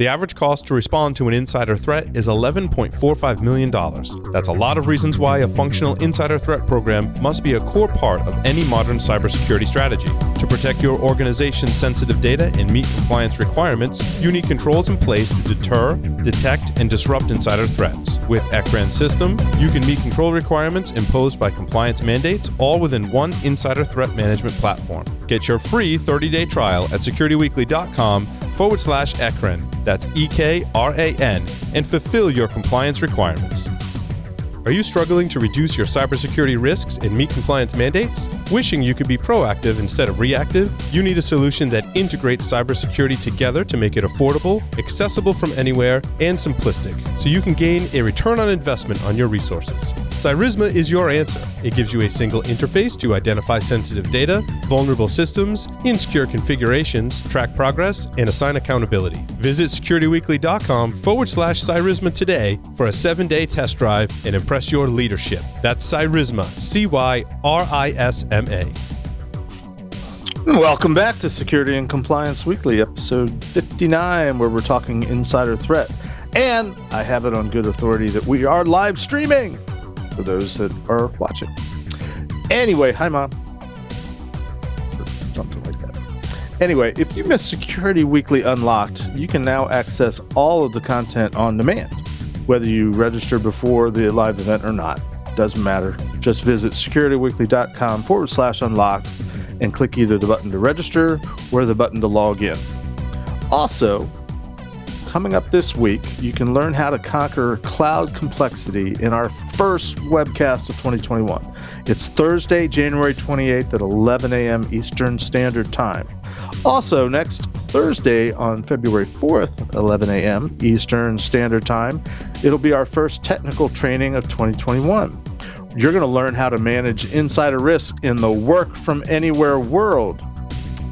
The average cost to respond to an insider threat is $11.45 million. That's a lot of reasons why a functional insider threat program must be a core part of any modern cybersecurity strategy. To protect your organization's sensitive data and meet compliance requirements, you need controls in place to deter, detect, and disrupt insider threats. With ECRAN system, you can meet control requirements imposed by compliance mandates all within one insider threat management platform. Get your free 30-day trial at securityweekly.com/ECRAN. That's EKRAN, and fulfill your compliance requirements. Are you struggling to reduce your cybersecurity risks and meet compliance mandates? Wishing you could be proactive instead of reactive? You need a solution that integrates cybersecurity together to make it affordable, accessible from anywhere, and simplistic, so you can gain a return on investment on your resources. Cyrisma is your answer. It gives you a single interface to identify sensitive data, vulnerable systems, insecure configurations, track progress, and assign accountability. Visit securityweekly.com/Cyrisma today for a 7-day test drive and impress your leadership. That's Cyrisma, CYRISMA. Welcome back to Security and Compliance Weekly, episode 59, where we're talking insider threat. And I have it on good authority that we are live streaming for those that are watching. Anyway, hi, Mom. Or something like that. Anyway, if you missed Security Weekly Unlocked, you can now access all of the content on demand. Whether you register before the live event or not, doesn't matter. Just visit securityweekly.com/unlocked and click either the button to register or the button to log in. Also, coming up this week, you can learn how to conquer cloud complexity in our first webcast of 2021. It's Thursday, January 28th at 11 a.m. Eastern Standard Time. Also, next Thursday on February 4th, 11 a.m. Eastern Standard Time, it'll be our first technical training of 2021. You're going to learn how to manage insider risk in the work from anywhere world.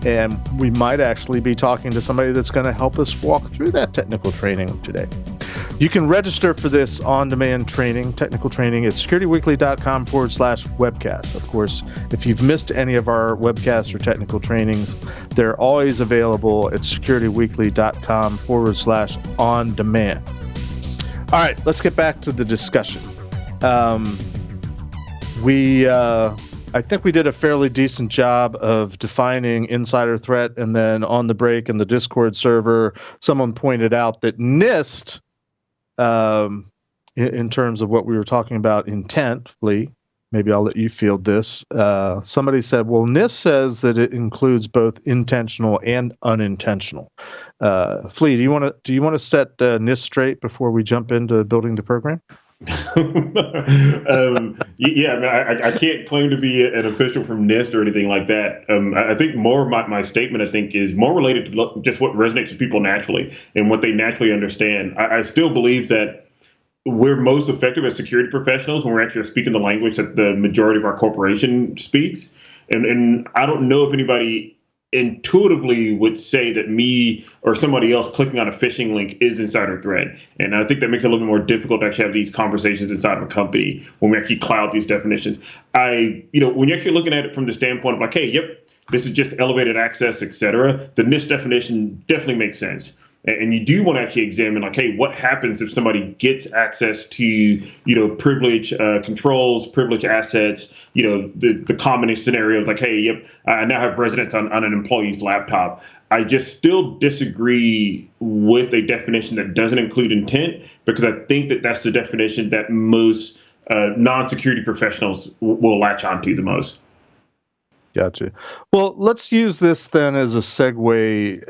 And we might actually be talking to somebody that's going to help us walk through that technical training today. You can register for this on-demand training, technical training, at securityweekly.com/webcast. Of course, if you've missed any of our webcasts or technical trainings, they're always available at securityweekly.com/on-demand. All right, let's get back to the discussion. I think we did a fairly decent job of defining insider threat, and then on the break in the Discord server, someone pointed out that NIST, in terms of what we were talking about intently, maybe I'll let you field this. Somebody said, well, NIST says that it includes both intentional and unintentional. Flea, do you want to set NIST straight before we jump into building the program? Yeah, I can't claim to be an official from NIST or anything like that. I think more of my statement, is more related to just what resonates with people naturally and what they naturally understand. I still believe that we're most effective as security professionals when we're actually speaking the language that the majority of our corporation speaks. And I don't know if anybody intuitively would say that me or somebody else clicking on a phishing link is insider threat. And I think that makes it a little bit more difficult to actually have these conversations inside of a company when we actually cloud these definitions. When you're actually looking at it from the standpoint of like, hey, yep, this is just elevated access, et cetera, the NIST definition definitely makes sense. And you do want to actually examine, like, hey, what happens if somebody gets access to, privilege controls, privilege assets, the commonest scenario of like, hey, yep, I now have residence on an employee's laptop. I just still disagree with a definition that doesn't include intent, because I think that that's the definition that most non-security professionals will latch onto the most. Gotcha. Well, let's use this then as a segue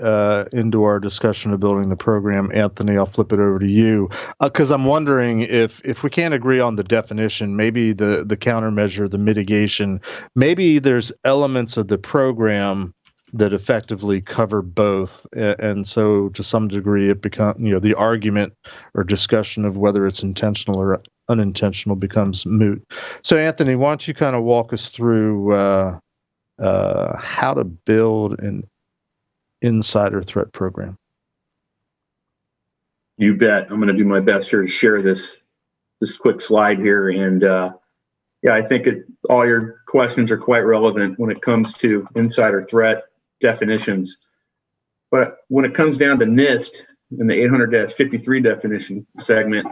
into our discussion of building the program. Anthony, I'll flip it over to you, because I'm wondering if we can't agree on the definition, maybe the countermeasure, the mitigation, maybe there's elements of the program that effectively cover both. And so to some degree, it becomes, the argument or discussion of whether it's intentional or unintentional becomes moot. So Anthony, why don't you kind of walk us through how to build an insider threat program? You bet. I'm going to do my best here to share this quick slide here. And I think all your questions are quite relevant when it comes to insider threat definitions. But when it comes down to NIST, in the 800-53 definition segment,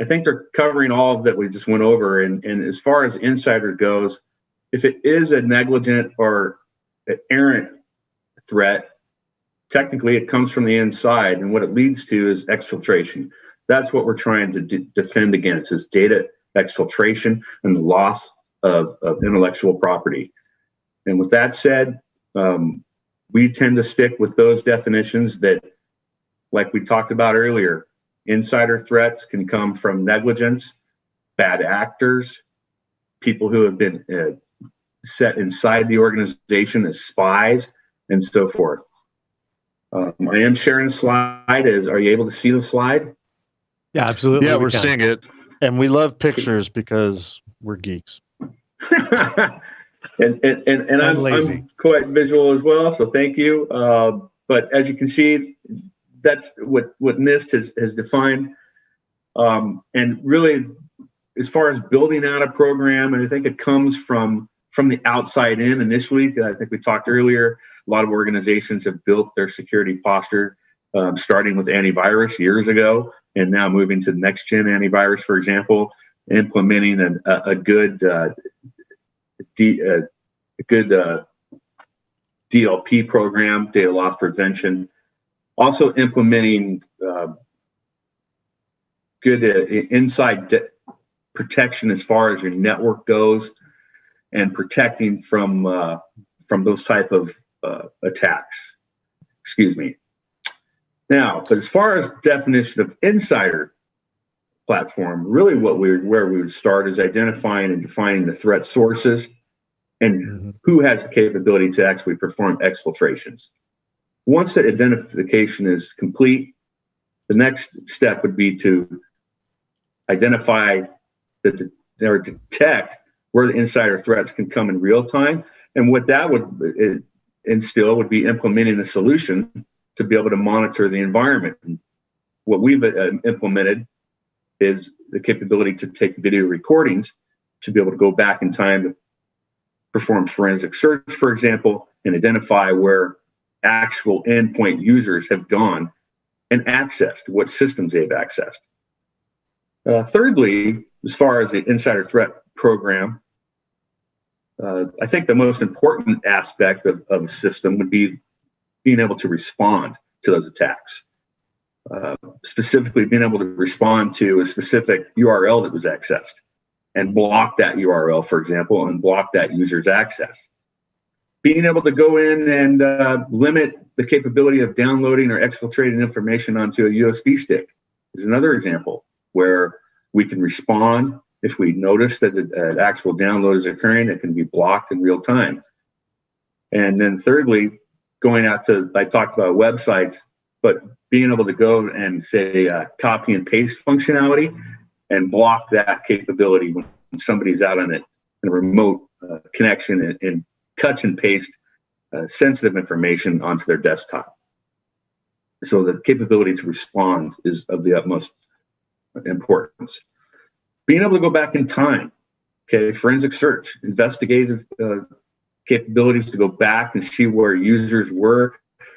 I think they're covering all of that we just went over. And as far as insider goes, if it is a negligent or an errant threat, technically it comes from the inside, and what it leads to is exfiltration. That's what we're trying to defend against, is data exfiltration and the loss of intellectual property. And with that said, we tend to stick with those definitions that, like we talked about earlier, insider threats can come from negligence, bad actors, people who have been set inside the organization as spies, and so forth. I am sharing a slide. Are you able to see the slide? Yeah, absolutely. Yeah, we're seeing it. And we love pictures because we're geeks. and I'm quite visual as well, so thank you. But as you can see, that's what NIST has defined. And really, as far as building out a program, and I think it comes from the outside in initially. I think we talked earlier, a lot of organizations have built their security posture, starting with antivirus years ago, and now moving to next gen antivirus, for example, implementing a good DLP program, data loss prevention, also implementing good inside protection as far as your network goes, and protecting from those type of attacks. Excuse me. Now, but as far as definition of insider platform, really where we would start is identifying and defining the threat sources and who has the capability to actually perform exfiltrations. Once that identification is complete, the next step would be to identify or detect where the insider threats can come in real time. And what that would instill would be implementing a solution to be able to monitor the environment. And what we've implemented is the capability to take video recordings to be able to go back in time to perform forensic search, for example, and identify where actual endpoint users have gone and accessed, what systems they've accessed. Thirdly, as far as the insider threat program, I think the most important aspect of the system would be being able to respond to those attacks. Specifically, being able to respond to a specific URL that was accessed and block that URL, for example, and block that user's access. Being able to go in and limit the capability of downloading or exfiltrating information onto a USB stick is another example where we can respond. If we notice that an actual download is occurring, it can be blocked in real time. And then thirdly, going out to, I talked about websites, but being able to go and say copy and paste functionality and block that capability when somebody's out on it in a remote connection and cuts and paste sensitive information onto their desktop. So the capability to respond is of the utmost importance. Being able to go back in time, okay, forensic search, investigative capabilities to go back and see where users were,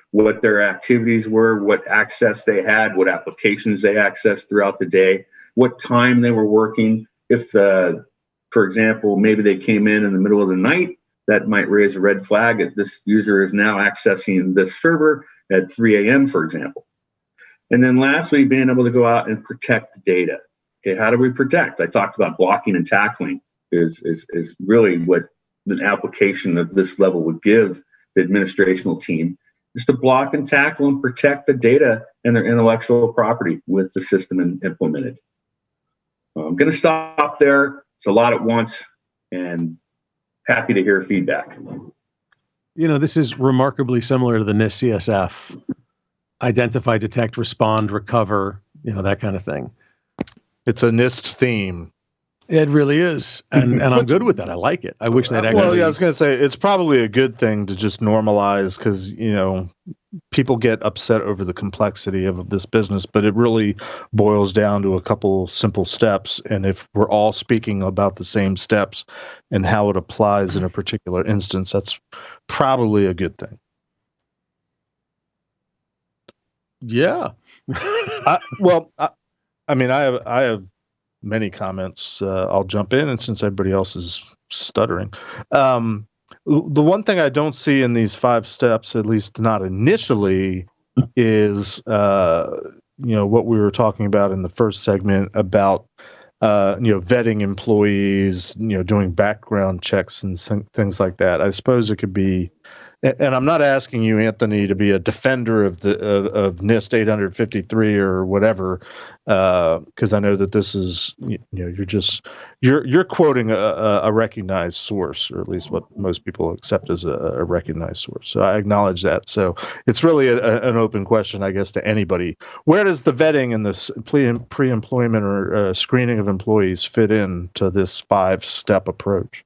what their activities were, what access they had, what applications they accessed throughout the day, what time they were working. If, for example, maybe they came in the middle of the night, that might raise a red flag that this user is now accessing this server at 3 a.m., for example. And then lastly, being able to go out and protect the data. Okay, how do we protect? I talked about blocking and tackling is really what an application of this level would give the administrational team, is to block and tackle and protect the data and their intellectual property with the system implemented. I'm going to stop there. It's a lot at once, and happy to hear feedback. You know, this is remarkably similar to the NIST CSF. Identify, detect, respond, recover, you know, that kind of thing. It's a NIST theme. It really is. And I'm good with that. I like it. I wish that actually... Well, yeah, I was going to say, it's probably a good thing to just normalize because, you know, people get upset over the complexity of this business, but it really boils down to a couple simple steps. And if we're all speaking about the same steps and how it applies in a particular instance, that's probably a good thing. Yeah. I have many comments. I'll jump in, and since everybody else is stuttering, the one thing I don't see in these 5 steps, at least not initially, is what we were talking about in the first segment about vetting employees, doing background checks and things like that. I suppose it could be. And I'm not asking you, Anthony, to be a defender of the of NIST 853 or whatever, because I know that this is you're quoting a recognized source, or at least what most people accept as a recognized source. So I acknowledge that. So it's really an open question, I guess, to anybody. Where does the vetting and the pre-employment or screening of employees fit into this 5-step approach?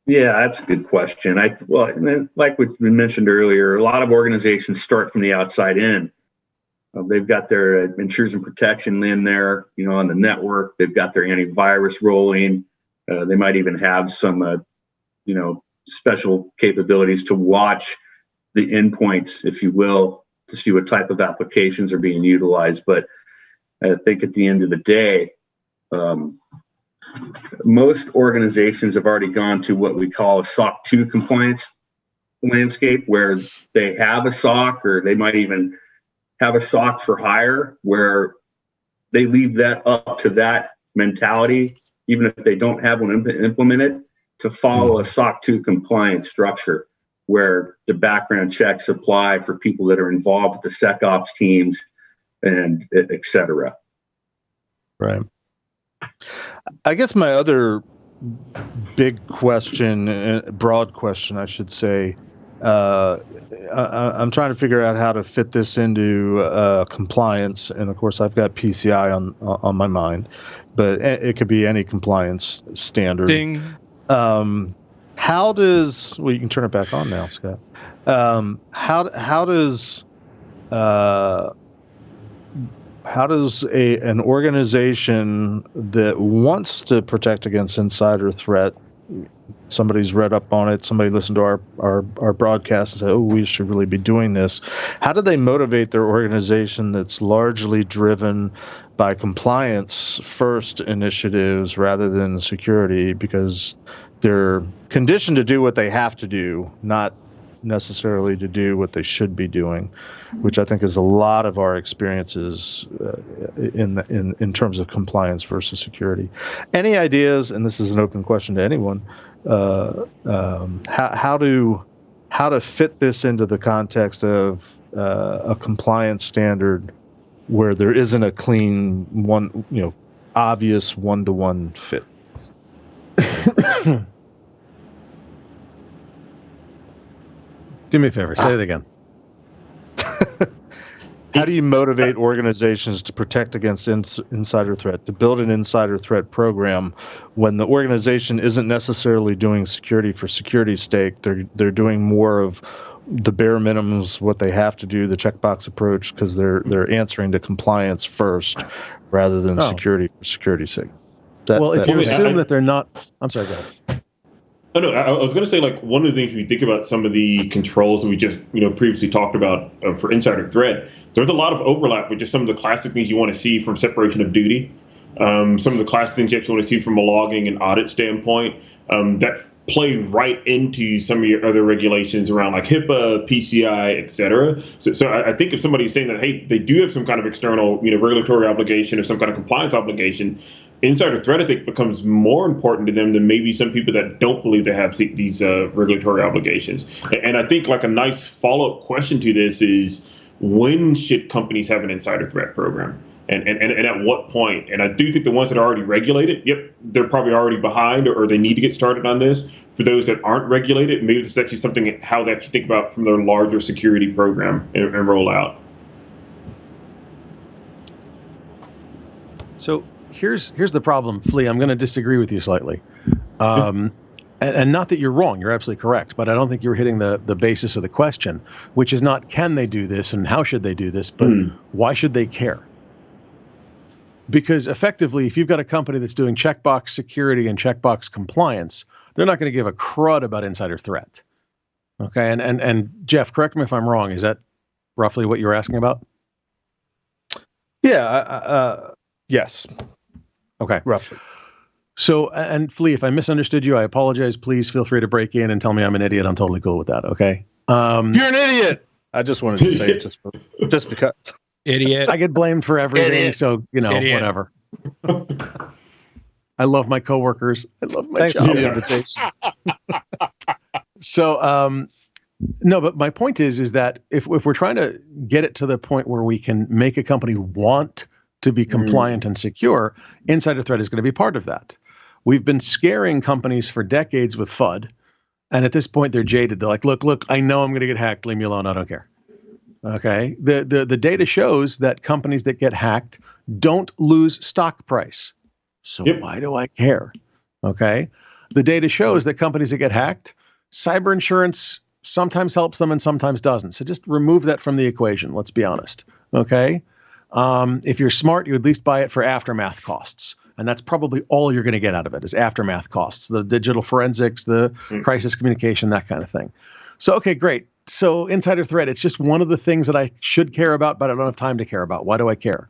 Yeah, that's a good question. Like what's been mentioned earlier, a lot of organizations start from the outside in. They've got their intrusion protection in there, on the network. They've got their antivirus rolling. They might even have some, special capabilities to watch the endpoints, if you will, to see what type of applications are being utilized. But I think at the end of the day, most organizations have already gone to what we call a SOC 2 compliance landscape, where they have a SOC, or they might even have a SOC for hire, where they leave that up to that mentality, even if they don't have one implemented, to follow a SOC 2 compliance structure, where the background checks apply for people that are involved with the SecOps teams and et cetera. Right. I guess my other big question, broad question, I should say, I'm trying to figure out how to fit this into compliance, and of course, I've got PCI on my mind, but it could be any compliance standard. Ding. How does you can turn it back on now, Scott? How does an organization that wants to protect against insider threat, somebody's read up on it, somebody listened to our broadcast and said, oh, we should really be doing this. How do they motivate their organization that's largely driven by compliance first initiatives rather than security, because they're conditioned to do what they have to do, not necessarily to do what they should be doing, which I think is a lot of our experiences in terms of compliance versus security. Any ideas? And this is an open question to anyone. How to fit this into the context of a compliance standard where there isn't a clean obvious one-to-one fit. Do me a favor. Say it again. How do you motivate organizations to protect against insider threat, to build an insider threat program when the organization isn't necessarily doing security for security's sake? They're doing more of the bare minimums, what they have to do, the checkbox approach, because they're answering to compliance first rather than security for security's sake. If you assume that they're not, I'm sorry, go ahead. Oh, no, I was going to say, one of the things we think about some of the controls that we just, previously talked about for insider threat, there's a lot of overlap with just some of the classic things you want to see from separation of duty. Some of the classic things you actually want to see from a logging and audit standpoint that play right into some of your other regulations around HIPAA, PCI, et cetera. So I think if somebody's saying that, hey, they do have some kind of external, regulatory obligation or some kind of compliance obligation, insider threat, I think, becomes more important to them than maybe some people that don't believe they have these regulatory obligations. And I think a nice follow-up question to this is, when should companies have an insider threat program? And at what point? And I do think the ones that are already regulated, they're probably already behind or they need to get started on this. For those that aren't regulated, maybe it's actually something how they actually think about from their larger security program and roll out. So here's the problem, Flea. I'm going to disagree with you slightly. And not that you're wrong, you're absolutely correct, but I don't think you're hitting the basis of the question, which is not can they do this and how should they do this, but why should they care? Because effectively, if you've got a company that's doing checkbox security and checkbox compliance, they're not going to give a crud about insider threat. Okay, and Jeff, correct me if I'm wrong, is that roughly what you were asking about? Yeah. Yes. Okay. Roughly. So, and Flea, if I misunderstood you, I apologize. Please feel free to break in and tell me I'm an idiot. I'm totally cool with that. Okay. You're an idiot. I just wanted to say it just because. Idiot. I get blamed for everything, Idiot. so Idiot. whatever. I love my coworkers. I love my Thanks job. for the invitation. So, no, but my point is that if we're trying to get it to the point where we can make a company want to be compliant and secure, insider threat is going to be part of that. We've been scaring companies for decades with FUD, and at this point they're jaded. They're like, look, I know I'm going to get hacked. Leave me alone. I don't care. Okay. The data shows that companies that get hacked don't lose stock price. So why do I care? Okay. The data shows that companies that get hacked, cyber insurance sometimes helps them and sometimes doesn't. So just remove that from the equation. Let's be honest. Okay. If you're smart, you at least buy it for aftermath costs. And that's probably all you're going to get out of it is aftermath costs, the digital forensics, the crisis communication, that kind of thing. So, okay, great. So insider threat, it's just one of the things that I should care about, but I don't have time to care about. Why do I care?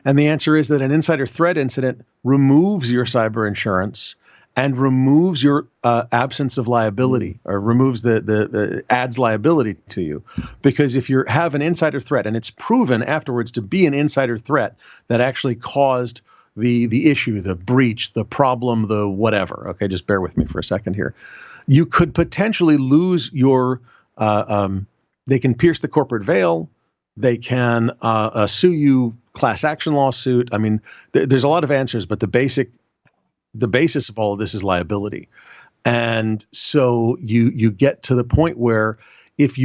And the answer is that an insider threat incident removes your cyber insurance and removes your absence of liability, or removes the adds liability to you. Because if you have an insider threat and it's proven afterwards to be an insider threat that actually caused the issue, the breach, the problem, the whatever. Okay, just bear with me for a second here. You could potentially lose your, they can pierce the corporate veil. They can sue you, class action lawsuit. I mean, there's a lot of answers, but the basis of all of this is liability. And so you get to the point where if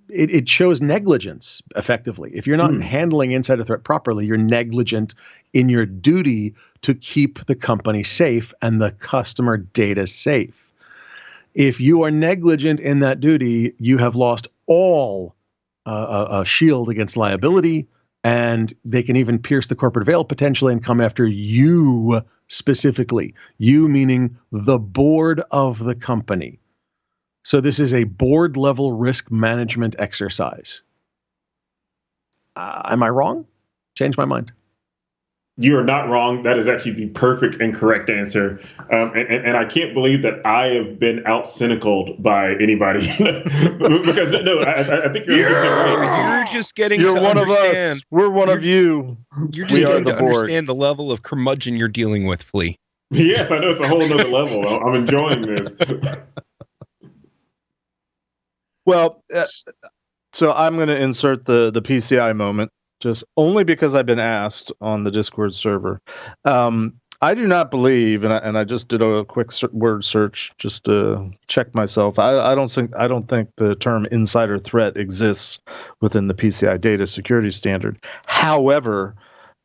it shows negligence effectively. If you're not handling insider threat properly, you're negligent in your duty to keep the company safe and the customer data safe. If you are negligent in that duty, you have lost all a shield against liability, and they can even pierce the corporate veil potentially and come after you specifically. You meaning the board of the company. So this is a board level risk management exercise. Am I wrong? Change my mind. You are not wrong. That is actually the perfect and correct answer. And I can't believe that I have been out cynicaled by anybody. Because no, I think you're right. You're just getting You're to one understand. of us. We're one of you. You're just We are getting the to board. understand the level of curmudgeon you're dealing with, Flea. Yes, I know it's a whole nother level. I'm enjoying this. Well, so I'm going to insert the PCI moment, just only because I've been asked on the Discord server. I do not believe, and I just did a quick word search just to check myself. I don't think the term insider threat exists within the PCI data security standard. However,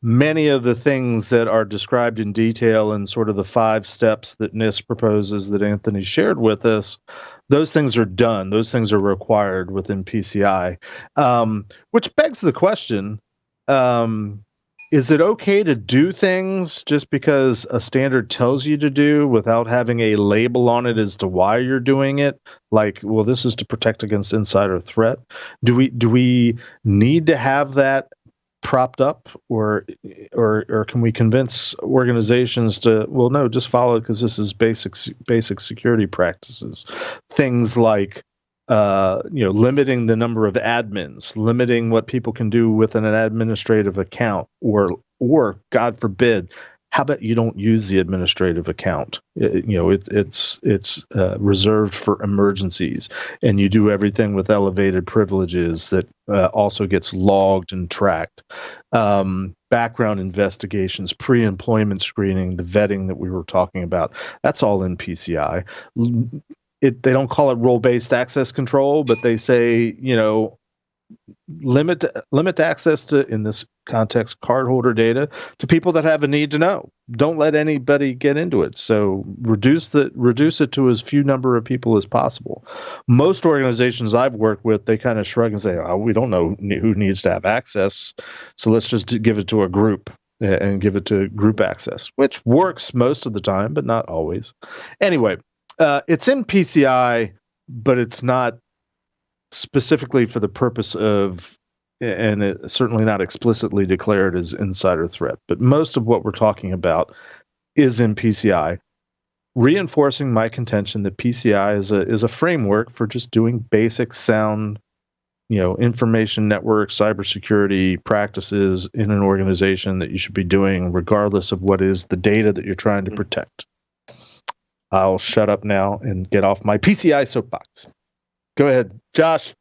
many of the things that are described in detail in sort of the 5 steps that NIST proposes that Anthony shared with us, those things are done. Those things are required within PCI, which begs the question, is it okay to do things just because a standard tells you to do without having a label on it as to why you're doing it? Like, well, this is to protect against insider threat. Do we need to have that propped up, or can we convince organizations to, well, no, just follow it because this is basic security practices? Things like limiting the number of admins, limiting what people can do with an administrative account, or God forbid, how about you don't use the administrative account? It's reserved for emergencies, and you do everything with elevated privileges that also gets logged and tracked. Background investigations, pre-employment screening, the vetting that we were talking about, that's all in PCI. They don't call it role-based access control, but they say, limit access to, in this context, cardholder data to people that have a need to know. Don't let anybody get into it. So reduce it to as few number of people as possible. Most organizations I've worked with, they kind of shrug and say, "Oh, we don't know who needs to have access, so let's just give it to a group and give it to group access," which works most of the time, but not always. Anyway, it's in PCI, but it's not specifically for the purpose of and it's certainly not explicitly declared as insider threat. But most of what we're talking about is in PCI, reinforcing my contention that PCI is a framework for just doing basic sound, information network cybersecurity practices in an organization that you should be doing regardless of what is the data that you're trying to protect. I'll shut up now and get off my PCI soapbox. Go ahead, Josh.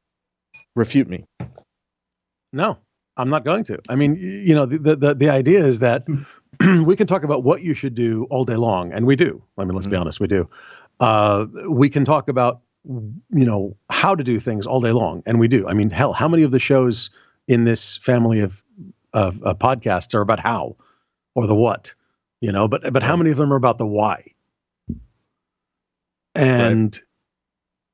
Refute me. No, I'm not going to. I mean, the idea is that we can talk about what you should do all day long, and we do. I mean, let's be honest, we do. We can talk about, how to do things all day long, and we do. I mean, hell, how many of the shows in this family of podcasts are about how or the what? But how many of them are about the why? And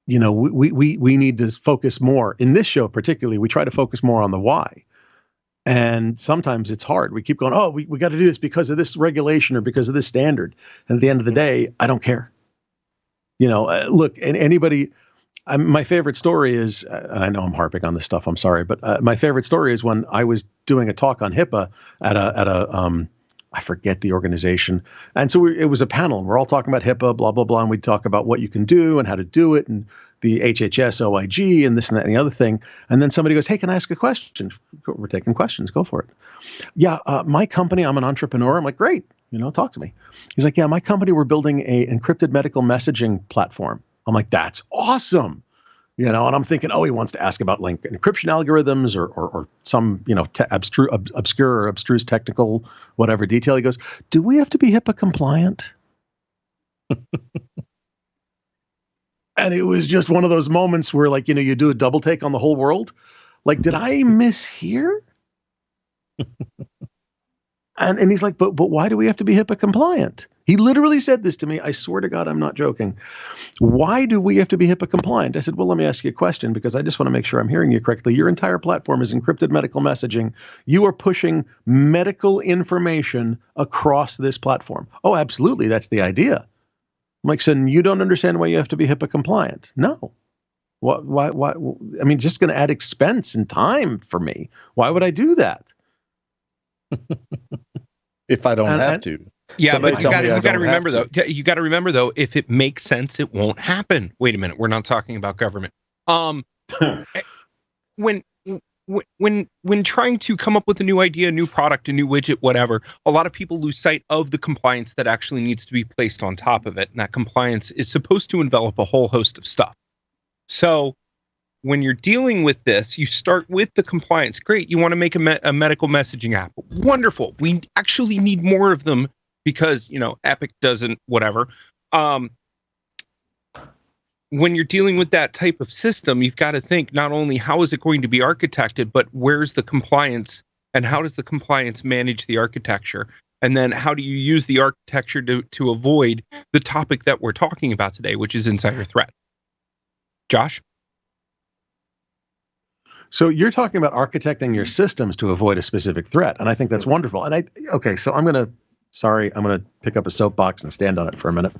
we need to focus more in this show, particularly. We try to focus more on the why. And sometimes it's hard. We keep going, oh, we got to do this because of this regulation or because of this standard. And at the end of the day, I don't care. Look, and anybody, my favorite story is, and I know I'm harping on this stuff, I'm sorry, but my favorite story is when I was doing a talk on HIPAA at a I forget the organization. And so it was a panel, and we're all talking about HIPAA, blah, blah, blah. And we talk about what you can do and how to do it and the HHS OIG and this and that and the other thing. And then somebody goes, hey, can I ask a question? We're taking questions. Go for it. Yeah, my company, I'm an entrepreneur. I'm like, great. Talk to me. He's like, yeah, my company, we're building a encrypted medical messaging platform. I'm like, that's awesome. And I'm thinking, oh, he wants to ask about like encryption algorithms or some, obscure or abstruse technical, whatever detail. He goes, do we have to be HIPAA compliant? And it was just one of those moments where like, you do a double take on the whole world. Like, did I mishear? And he's like, but why do we have to be HIPAA compliant? He literally said this to me. I swear to God, I'm not joking. Why do we have to be HIPAA compliant? I said, well, let me ask you a question because I just want to make sure I'm hearing you correctly. Your entire platform is encrypted medical messaging. You are pushing medical information across this platform. Oh, absolutely. That's the idea. I'm like, so you don't understand why you have to be HIPAA compliant? No. Why? I mean, just going to add expense and time for me. Why would I do that? If I don't have to. Yeah, Somebody but you got to remember to. though. You got to remember though, if it makes sense, it won't happen. Wait a minute, we're not talking about government. When trying to come up with a new idea, a new product, a new widget, whatever, a lot of people lose sight of the compliance that actually needs to be placed on top of it. And that compliance is supposed to envelop a whole host of stuff. So when you're dealing with this, you start with the compliance. Great. You want to make a medical messaging app. Wonderful. We actually need more of them because, Epic doesn't, whatever. When you're dealing with that type of system, you've got to think not only how is it going to be architected, but where's the compliance and how does the compliance manage the architecture? And then how do you use the architecture to avoid the topic that we're talking about today, which is insider threat? Josh? So you're talking about architecting your systems to avoid a specific threat. And I think that's wonderful. And so I'm going to pick up a soapbox and stand on it for a minute.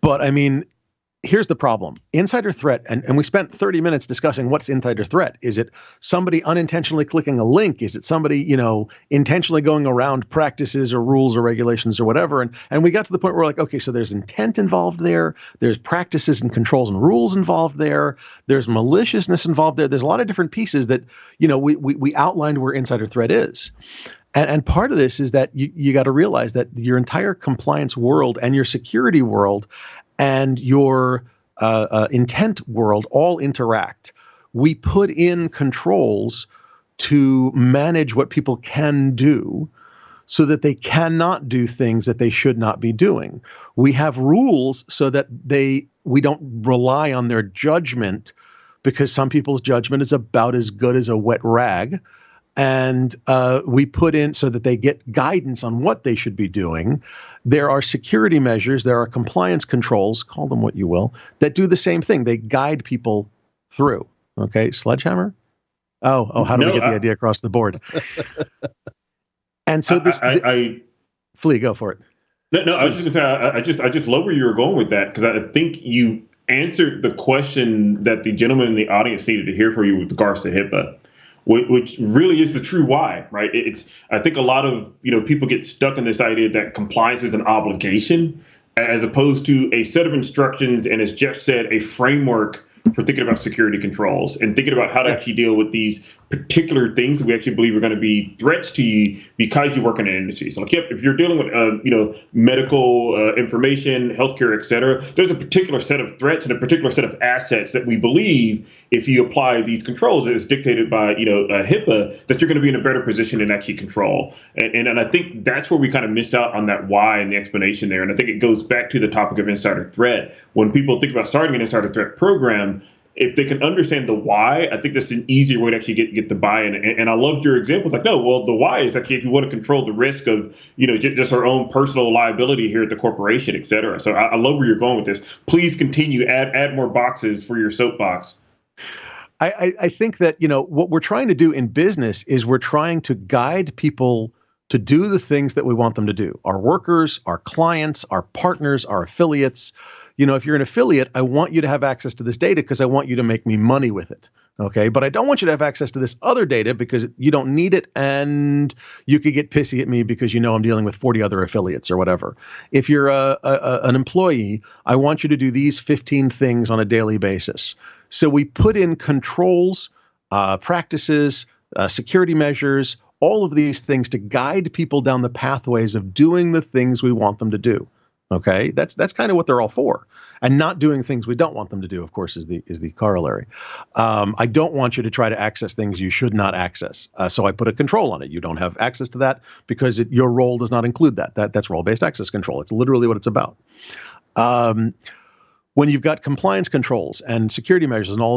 But I mean, here's the problem. Insider threat, and we spent 30 minutes discussing what's insider threat. Is it somebody unintentionally clicking a link? Is it somebody, intentionally going around practices or rules or regulations or whatever? And we got to the point where we're like, okay, so there's intent involved there. There's practices and controls and rules involved there. There's maliciousness involved there. There's a lot of different pieces that, we outlined where insider threat is. And part of this is that you got to realize that your entire compliance world and your security world and your intent world all interact. We put in controls to manage what people can do so that they cannot do things that they should not be doing. We have rules so that we don't rely on their judgment because some people's judgment is about as good as a wet rag. And we put in so that they get guidance on what they should be doing. There are security measures, there are compliance controls, call them what you will, that do the same thing. They guide people through. Okay, sledgehammer? Oh, how do we get the idea across the board? And so Flea, go for it. No, I was just going to say, I just love where you were going with that because I think you answered the question that the gentleman in the audience needed to hear from you with regards to HIPAA. which really is the true why, right? I think a lot of people get stuck in this idea that compliance is an obligation, as opposed to a set of instructions, and as Jeff said, a framework for thinking about security controls and thinking about how to actually deal with these particular things that we actually believe are going to be threats to you because you work in an industry. So, like, if you're dealing with, medical information, healthcare, et cetera, there's a particular set of threats and a particular set of assets that we believe, if you apply these controls as dictated by, HIPAA, that you're going to be in a better position to actually control. And I think that's where we kind of miss out on that why and the explanation there. And I think it goes back to the topic of insider threat. When people think about starting an insider threat program, if they can understand the why, I think that's an easier way to actually get the buy-in. And I loved your example. Like, no, well, the why is that if you want to control the risk of, just our own personal liability here at the corporation, et cetera. So I love where you're going with this. Please continue. Add more boxes for your soapbox. I think that, what we're trying to do in business is we're trying to guide people to do the things that we want them to do. Our workers, our clients, our partners, our affiliates. If you're an affiliate, I want you to have access to this data because I want you to make me money with it. Okay. But I don't want you to have access to this other data because you don't need it. And you could get pissy at me because I'm dealing with 40 other affiliates or whatever. If you're an employee, I want you to do these 15 things on a daily basis. So we put in controls, practices, security measures, all of these things to guide people down the pathways of doing the things we want them to do. Okay, that's kind of what they're all for, and not doing things we don't want them to do, of course, is the corollary. I don't want you to try to access things you should not access, so I put a control on it. You don't have access to that because your role does not include that. That's role-based access control. It's literally what it's about. When you've got compliance controls and security measures and all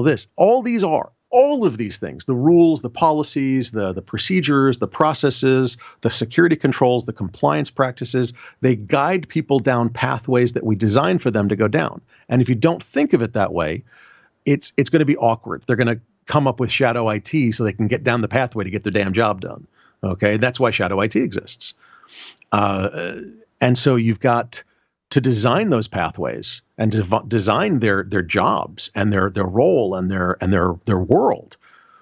of these things, the rules, the policies, the procedures, the processes, the security controls, the compliance practices, they guide people down pathways that we design for them to go down. And if you don't think of it that way, it's going to be awkward. They're going to come up with shadow IT so they can get down the pathway to get their damn job done. Okay, that's why shadow IT exists. And so you've got to design those pathways and to design their jobs and their role and their world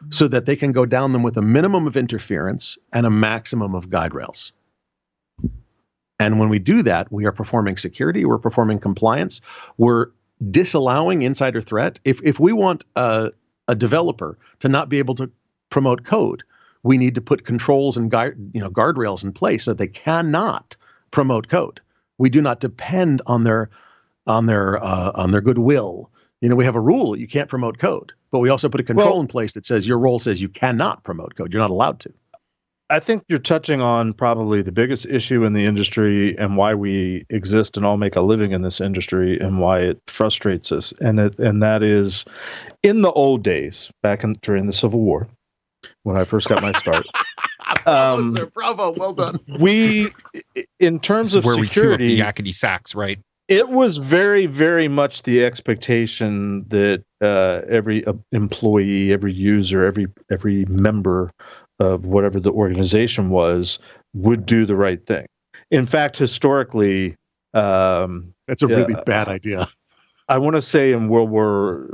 so that they can go down them with a minimum of interference and a maximum of guide rails. And when we do that, we are performing security, we're performing compliance, we're disallowing insider threat. If we want a developer to not be able to promote code, we need to put controls and guardrails in place so that they cannot promote code. We do not depend on their goodwill. We have a rule: you can't promote code, but we also put a control in place that says your role says you cannot promote code. You're not allowed to. I think you're touching on probably the biggest issue in the industry and why we exist and all make a living in this industry and why it frustrates us. And that is, in the old days, during the Civil War, when I first got my start. Bravo, sir. Bravo. Well done. We, in terms of where security, we queue up the yakety sacks, right? It was very, very much the expectation that every employee, every user, every member of whatever the organization would do the right thing. In fact, historically, that's a really bad idea. I want to say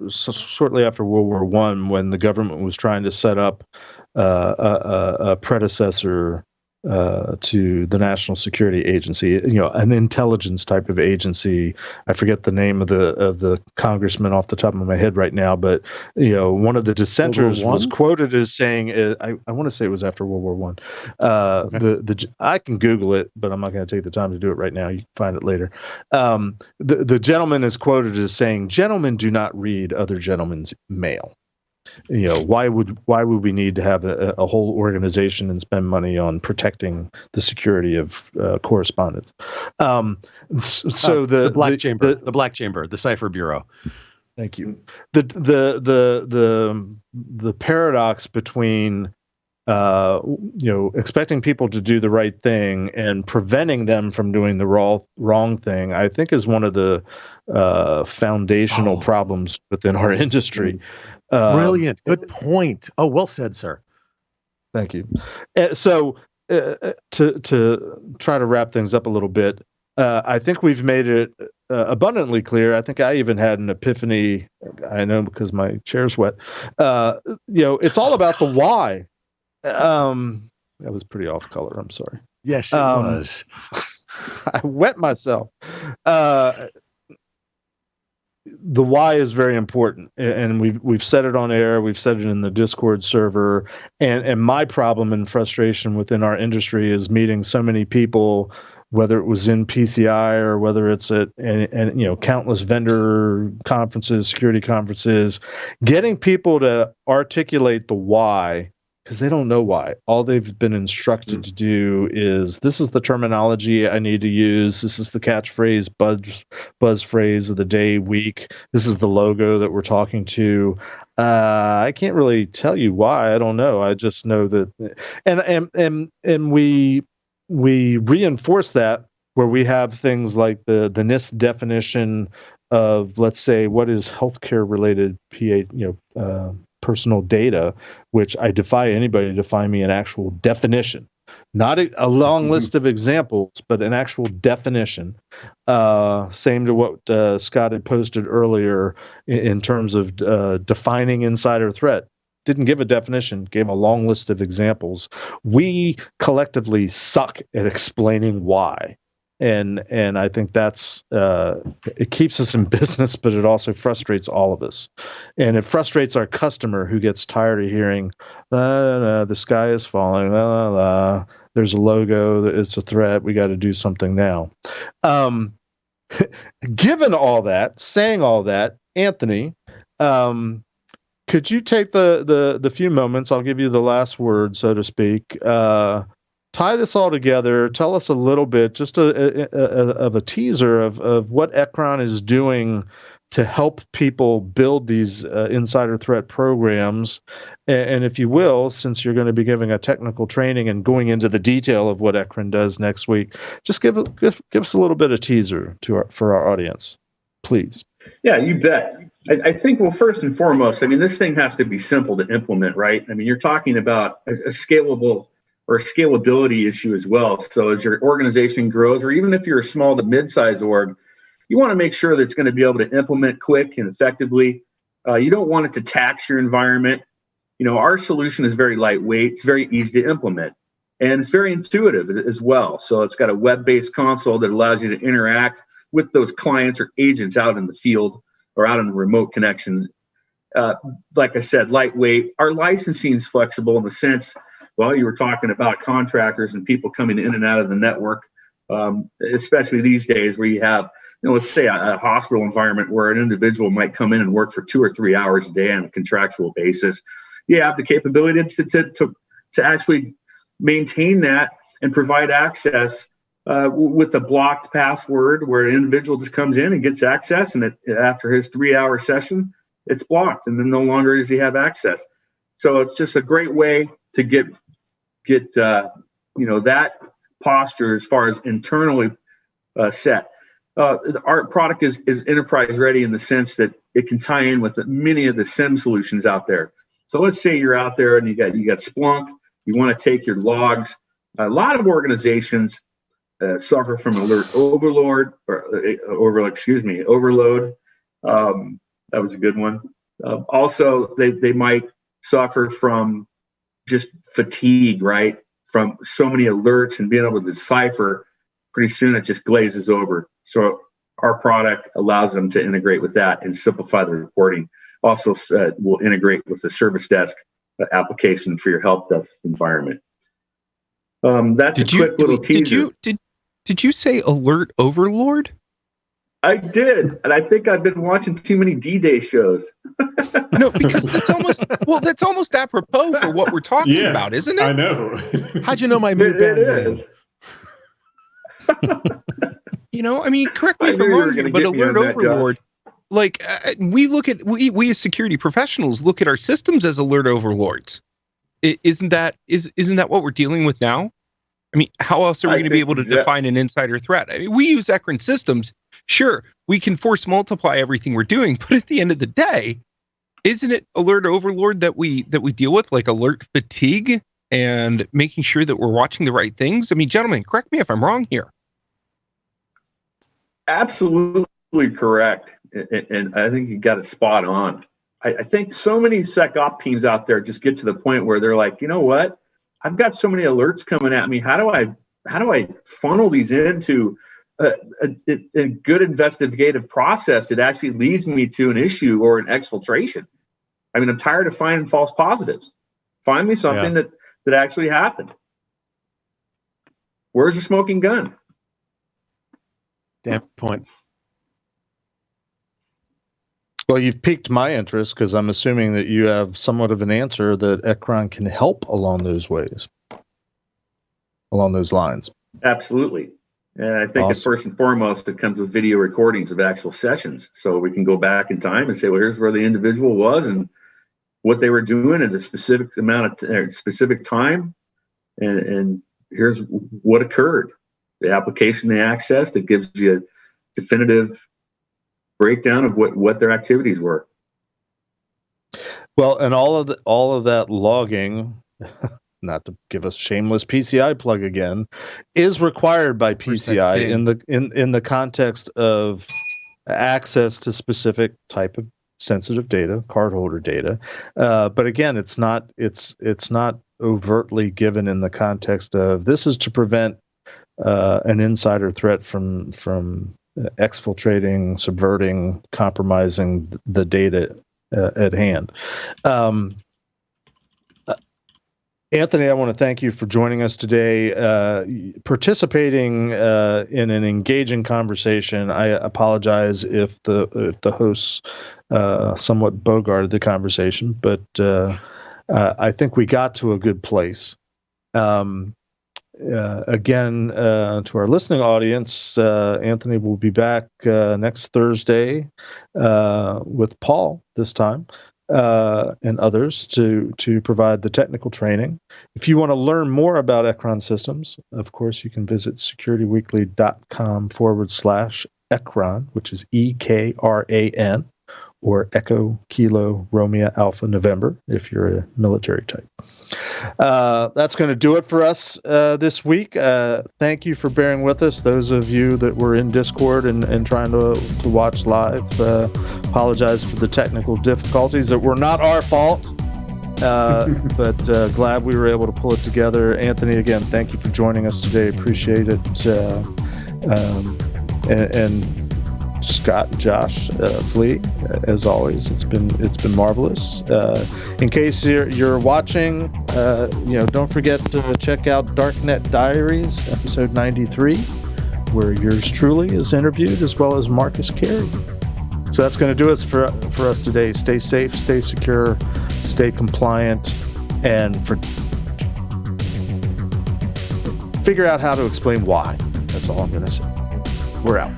shortly after World War I, when the government was trying to set up a predecessor to the National Security Agency, an intelligence type of agency. I forget the name of the congressman off the top of my head right now, but one of the dissenters was quoted as saying, I want to say it was after World War I. Okay. I can Google it, but I'm not going to take the time to do it right now. You can find it later. The gentleman is quoted as saying, "Gentlemen do not read other gentlemen's mail." Why would we need to have a whole organization and spend money on protecting the security of correspondence? So the Black Chamber, the Black Chamber, the Cipher Bureau. Thank you. The paradox between expecting people to do the right thing and preventing them from doing the wrong thing, I think, is one of the foundational problems within our industry. Brilliant. Good point. Oh, well said, sir. Thank you. So to try to wrap things up a little bit, I think we've made it abundantly clear. I think I even had an epiphany. I know because my chair's wet. It's all about the why. That was pretty off color. I'm sorry. Yes, it was. I wet myself. The why is very important, and we've said it on air. We've said it in the Discord server, and my problem and frustration within our industry is meeting so many people, whether it was in PCI or whether it's at countless vendor conferences, security conferences, getting people to articulate the why. Because they don't know why. All they've been instructed to do is, this is the terminology I need to use. This is the catchphrase, buzz phrase of the day, week. This is the logo that we're talking to. I can't really tell you why. I don't know. I just know that, and we reinforce that where we have things like the NIST definition of, let's say, what is healthcare related personal data, which I defy anybody to find me an actual definition, not a long list of examples, but an actual definition. Same to what Scott had posted earlier in terms of defining insider threat. Didn't give a definition, gave a long list of examples. We collectively suck at explaining why. And I think that's it keeps us in business, but it also frustrates all of us. And it frustrates our customer who gets tired of hearing, the sky is falling, there's a logo, it's a threat, we got to do something now. Given all that, saying all that, Anthony, could you take the few moments, I'll give you the last word, so to speak, tie this all together, tell us a little bit, just of a teaser of what Ekron is doing to help people build these insider threat programs. And if you will, since you're going to be giving a technical training and going into the detail of what Ekron does next week, just give us a little bit of teaser for our audience, please. Yeah, you bet. I think, well, first and foremost, I mean, this thing has to be simple to implement, right? I mean, you're talking about a scalable or scalability issue as well. So as your organization grows, or even if you're a small to mid-size org, you want to make sure that it's going to be able to implement quick and effectively. You don't want it to tax your environment. Our solution is very lightweight. It's very easy to implement, and it's very intuitive as well. So it's got a web-based console that allows you to interact with those clients or agents out in the field or out in the remote connection. Like I said, lightweight. Our licensing is flexible in the sense, well, you were talking about contractors and people coming in and out of the network, especially these days where you have, let's say a hospital environment where an individual might come in and work for 2 or 3 hours a day on a contractual basis. You have the capability to actually maintain that and provide access with a blocked password where an individual just comes in and gets access, and after his 3-hour session, it's blocked, and then no longer does he have access. So it's just a great way to get that posture as far as internally set. Our product is enterprise ready in the sense that it can tie in with many of the SIEM solutions out there. So let's say you're out there and you got Splunk, you want to take your logs. A lot of organizations suffer from alert overload. That was a good one. Also, they might suffer from just fatigue, right? From so many alerts and being able to decipher, pretty soon it just glazes over. So our product allows them to integrate with that and simplify the reporting. Also, will integrate with the service desk application for your help desk environment. That's a quick little teaser. Did you say alert overlord? I did, and I think I've been watching too many D-Day shows. No, because that's almost apropos for what we're talking about, isn't it? I know. How'd you know my mood band name? I mean, correct me if I'm wrong here, but alert overlord, like we as security professionals look at our systems as alert overlords. Isn't that what we're dealing with now? I mean, how else are we going to be able to define an insider threat? I mean, we use Ekron systems. Sure, we can force multiply everything we're doing, but at the end of the day, isn't it alert overlord that we deal with, like alert fatigue and making sure that we're watching the right things? I mean, gentlemen, correct me if I'm wrong here. Absolutely correct. And I think you got it spot on. I think so many SecOps teams out there just get to the point where they're like, you know what? I've got so many alerts coming at me. How do I funnel these into a good investigative process that actually leads me to an issue or an exfiltration? I mean, I'm tired of finding false positives. Find me something that actually happened. Where's the smoking gun? Damn point. Well, you've piqued my interest because I'm assuming that you have somewhat of an answer that Ekron can help along those lines. Absolutely. And I think Awesome. first and foremost, it comes with video recordings of actual sessions. So we can go back in time and say, well, here's where the individual was and what they were doing at a specific amount of specific time. And here's what occurred. The application they accessed, it gives you a definitive breakdown of what their activities were. Well, and all of that logging, not to give us shameless PCI plug again, is required by PCI in the context of access to specific type of sensitive data, cardholder data. But again, it's not overtly given in the context of this is to prevent an insider threat from exfiltrating, subverting, compromising the data at hand. Anthony, I want to thank you for joining us today, participating in an engaging conversation. I apologize if the hosts somewhat bogarted the conversation, but I think we got to a good place. Again, to our listening audience, Anthony will be back next Thursday with Paul this time. And others to provide the technical training. If you want to learn more about Ekron Systems, of course, you can visit securityweekly.com/Ekron, which is EKRAN, or Echo Kilo Romeo Alpha November, if you're a military type. That's going to do it for us this week. Thank you for bearing with us. Those of you that were in Discord and trying to watch live, apologize for the technical difficulties that were not our fault, but glad we were able to pull it together. Anthony, again, thank you for joining us today. Appreciate it. And Scott, Josh, Flea, as always, it's been marvelous. In case you're watching, don't forget to check out Darknet Diaries, episode 93, where yours truly is interviewed, as well as Marcus Carey. So that's going to do us for us today. Stay safe, stay secure, stay compliant, and figure out how to explain why. That's all I'm going to say. We're out.